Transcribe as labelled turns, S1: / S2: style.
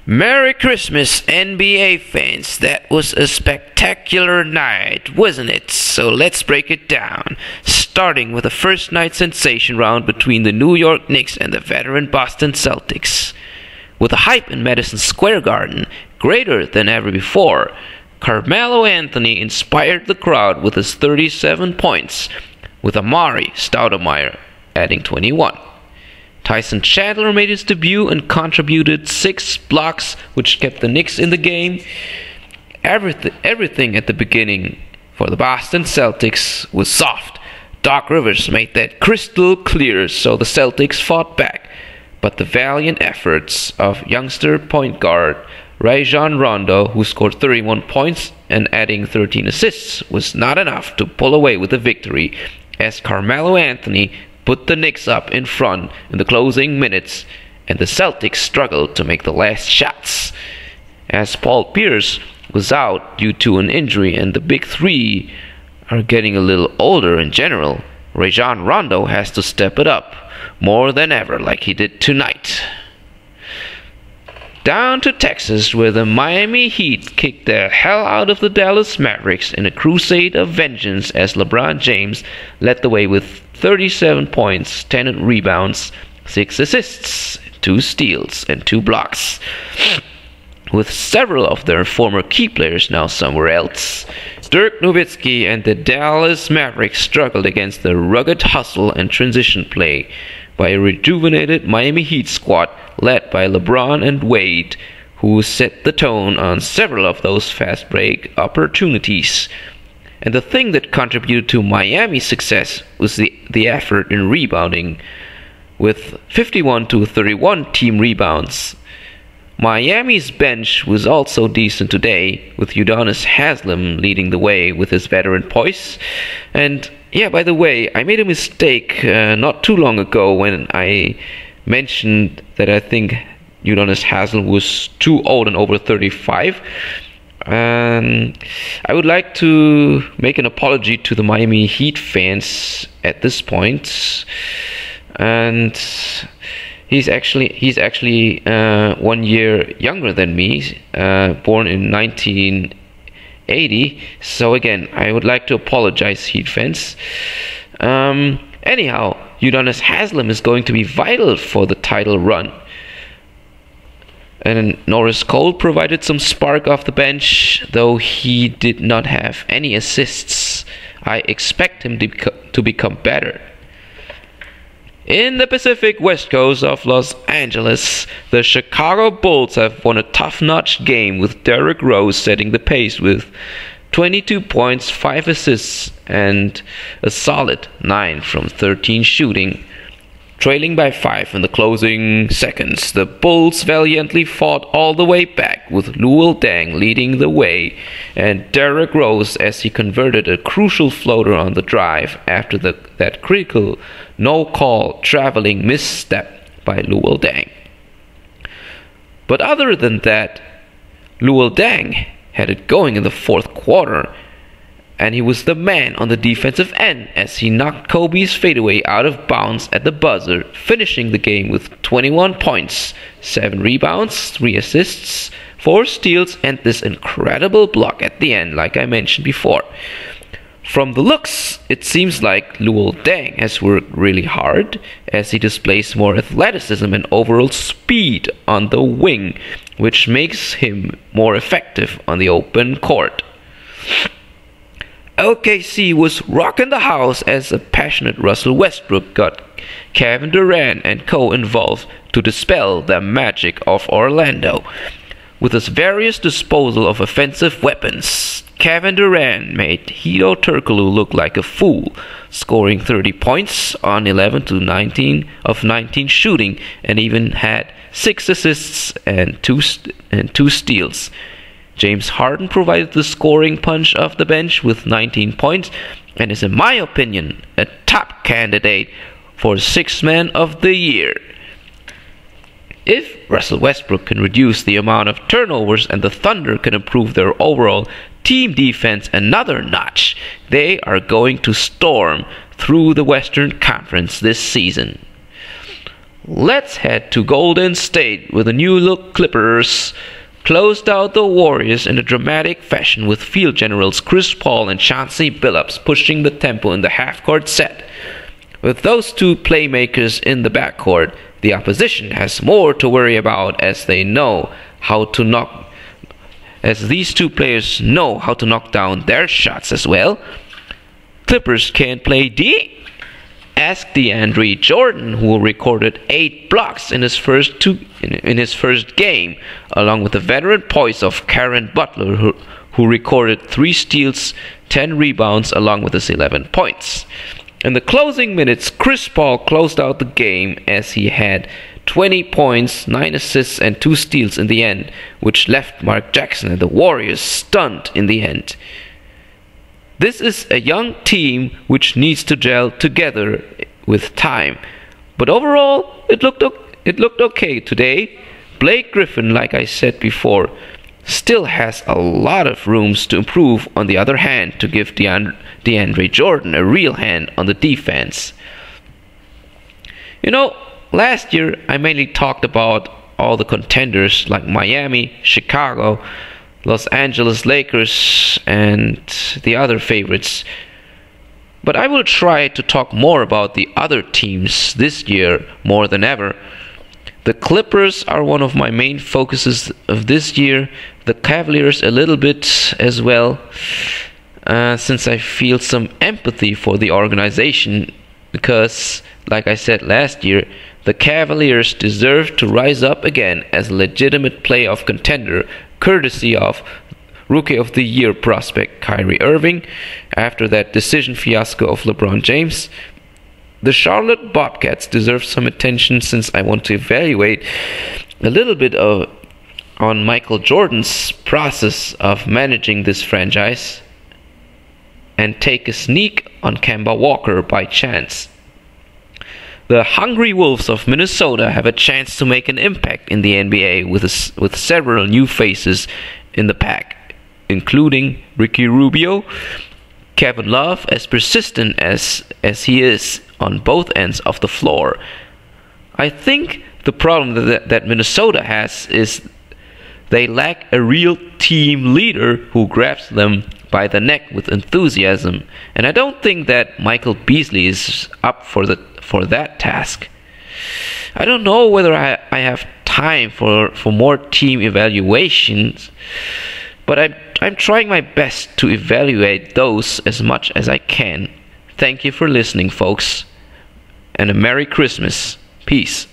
S1: Merry Christmas, NBA fans. That was a spectacular night, wasn't it? So let's break it down. Starting with the first night sensation round between the New York Knicks and the veteran Boston Celtics. With the hype in Madison Square Garden greater than ever before, Carmelo Anthony inspired the crowd with his 37 points, with Amar'e Stoudemire adding 21. Tyson Chandler made his debut and contributed 6 blocks, which kept the Knicks in the game. Everything at the beginning for the Boston Celtics was soft. Doc Rivers made that crystal clear, so the Celtics fought back. But the valiant efforts of youngster point guard Rajon Rondo, who scored 31 points and adding 13 assists, was not enough to pull away with the victory, as Carmelo Anthony put the Knicks up in front in the closing minutes, and the Celtics struggled to make the last shots. As Paul Pierce was out due to an injury and the big three are getting a little older in general, Rajon Rondo has to step it up more than ever, like he did tonight. Down to Texas, where the Miami Heat kicked the hell out of the Dallas Mavericks in a crusade of vengeance, as LeBron James led the way with 37 points, 10 rebounds, 6 assists, 2 steals, and 2 blocks. With several of their former key players now somewhere else, Dirk Nowitzki and the Dallas Mavericks struggled against the rugged hustle and transition play by a rejuvenated Miami Heat squad led by LeBron and Wade, who set the tone on several of those fast break opportunities. And the thing that contributed to Miami's success was the effort in rebounding, with 51 to 31 team rebounds. Miami's bench was also decent today, with Udonis Haslem leading the way with his veteran poise. And yeah, by the way, I made a mistake not too long ago when I mentioned that I think Udonis Haslem was too old and over 35. I would like to make an apology to the Miami Heat fans at this point. And he's actually 1 year younger than me, born in 1980. So again, I would like to apologize, Heat fans. Anyhow, Udonis Haslem is going to be vital for the title run. And Norris Cole provided some spark off the bench, though he did not have any assists. I expect him to become better. In the Pacific West Coast of Los Angeles, the Chicago Bulls have won a top-notch game, with Derrick Rose setting the pace with 22 points, 5 assists, and a solid 9 from 13 shooting. Trailing by 5 in the closing seconds, the Bulls valiantly fought all the way back, with Luol Deng leading the way, and Derrick Rose as he converted a crucial floater on the drive after that critical no-call traveling misstep by Luol Deng. But other than that, Luol Deng had it going in the fourth quarter, and he was the man on the defensive end as he knocked Kobe's fadeaway out of bounds at the buzzer, finishing the game with 21 points, 7 rebounds, 3 assists, 4 steals, and this incredible block at the end, like I mentioned before. From the looks, it seems like Luol Deng has worked really hard, as he displays more athleticism and overall speed on the wing, which makes him more effective on the open court. OKC was rocking the house as a passionate Russell Westbrook got Kevin Durant and co involved to dispel the magic of Orlando. With his various disposal of offensive weapons, Kevin Durant made Hedo Turkoglu look like a fool, scoring 30 points on 11 to 19 of 19 shooting, and even had 6 assists and 2 steals. James Harden provided the scoring punch off the bench with 19 points and is, in my opinion, a top candidate for Sixth Man of the Year. If Russell Westbrook can reduce the amount of turnovers and the Thunder can improve their overall team defense another notch, they are going to storm through the Western Conference this season. Let's head to Golden State, where the new-look Clippers closed out the Warriors in a dramatic fashion, with field generals Chris Paul and Chauncey Billups pushing the tempo in the half-court set. With those two playmakers in the backcourt, the opposition has more to worry about, as these two players know how to knock down their shots as well. Clippers can't play D? Ask DeAndre Jordan, who recorded 8 blocks in his first game, along with the veteran poise of Caron Butler, who recorded 3 steals, 10 rebounds, along with his 11 points. In the closing minutes, Chris Paul closed out the game as he had 20 points, 9 assists, and 2 steals in the end, which left Mark Jackson and the Warriors stunned in the end. This is a young team which needs to gel together with time, but overall it looked okay today. Blake Griffin, like I said before, still has a lot of rooms to improve. On the other hand, to give DeAndre Jordan a real hand on the defense. Last year I mainly talked about all the contenders like Miami, Chicago, Los Angeles Lakers, and the other favorites. But I will try to talk more about the other teams this year more than ever. The Clippers are one of my main focuses of this year. The Cavaliers a little bit as well, since I feel some empathy for the organization, because, like I said last year, the Cavaliers deserve to rise up again as a legitimate playoff contender, courtesy of Rookie of the Year prospect Kyrie Irving after that decision fiasco of LeBron James. The Charlotte Bobcats deserve some attention, since I want to evaluate a little bit on Michael Jordan's process of managing this franchise, and take a sneak on Kemba Walker by chance. The Hungry Wolves of Minnesota have a chance to make an impact in the NBA with several new faces in the pack, including Ricky Rubio, Kevin Love, as persistent as he is on both ends of the floor. I think the problem that Minnesota has is they lack a real team leader who grabs them by the neck with enthusiasm, and I don't think that Michael Beasley is up for that task. I don't know whether I have time for more team evaluations, but I'm trying my best to evaluate those as much as I can. Thank you for listening, folks, and a Merry Christmas. Peace.